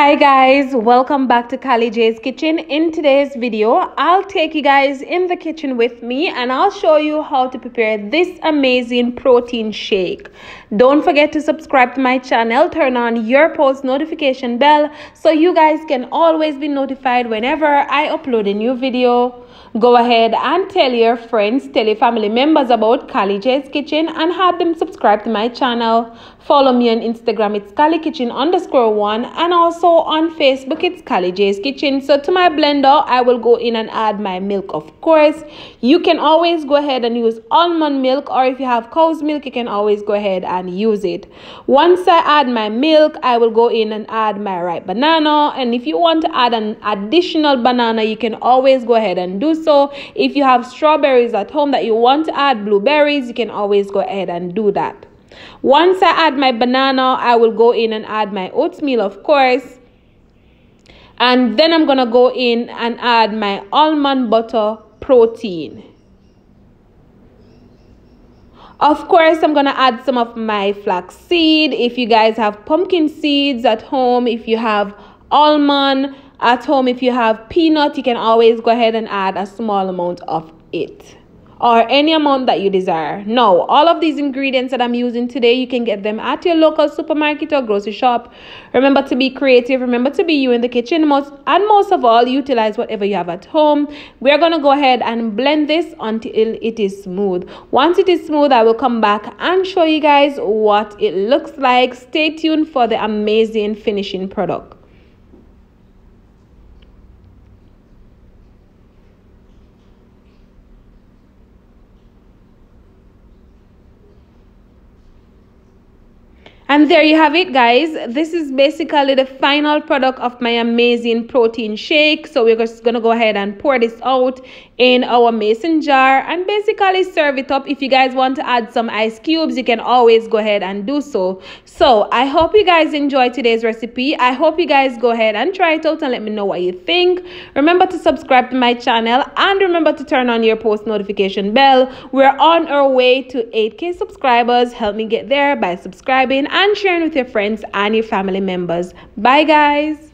Hi guys, welcome back to Kali J's Kitchen. In today's video, I'll take you guys in the kitchen with me and I'll show you how to prepare this amazing protein shake. Don't forget to subscribe to my channel, turn on your post notification bell so you guys can always be notified whenever I upload a new video. Go ahead and tell your friends, tell your family members about Kali J's Kitchen and have them subscribe to my channel. Follow me on Instagram, it's KaliKitchen_1, and also on Facebook, it's Kali J's Kitchen. So to my blender, I will go in and add my milk, of course. You can always go ahead and use almond milk, or if you have cow's milk, you can always go ahead and use it. Once I add my milk, I will go in and add my ripe banana. And if you want to add an additional banana, you can always go ahead and do so. If you have strawberries at home that you want to add blueberries, you can always go ahead and do that. Once I add my banana, I will go in and add my oatmeal, of course. And then I'm going to go in and add my almond butter protein. Of course, I'm going to add some of my flax seed. If you guys have pumpkin seeds at home, if you have almond at home, if you have peanut, you can always go ahead and add a small amount of it, or any amount that you desire. Now, all of these ingredients that I'm using today, you can get them at your local supermarket or grocery shop. Remember to be creative. Remember to be you in the kitchen. Most of all, utilize whatever you have at home. We're going to go ahead and blend this until it is smooth. Once it is smooth, I will come back and show you guys what it looks like. Stay tuned for the amazing finishing product. And there you have it, guys. This is basically the final product of my amazing protein shake. So we're just going to go ahead and pour this out in our mason jar and basically serve it up. If you guys want to add some ice cubes, you can always go ahead and do so. So I hope you guys enjoyed today's recipe. I hope you guys go ahead and try it out and let me know what you think. Remember to subscribe to my channel and remember to turn on your post notification bell. We're on our way to 8K subscribers. Help me get there by subscribing and sharing with your friends and your family members. Bye guys.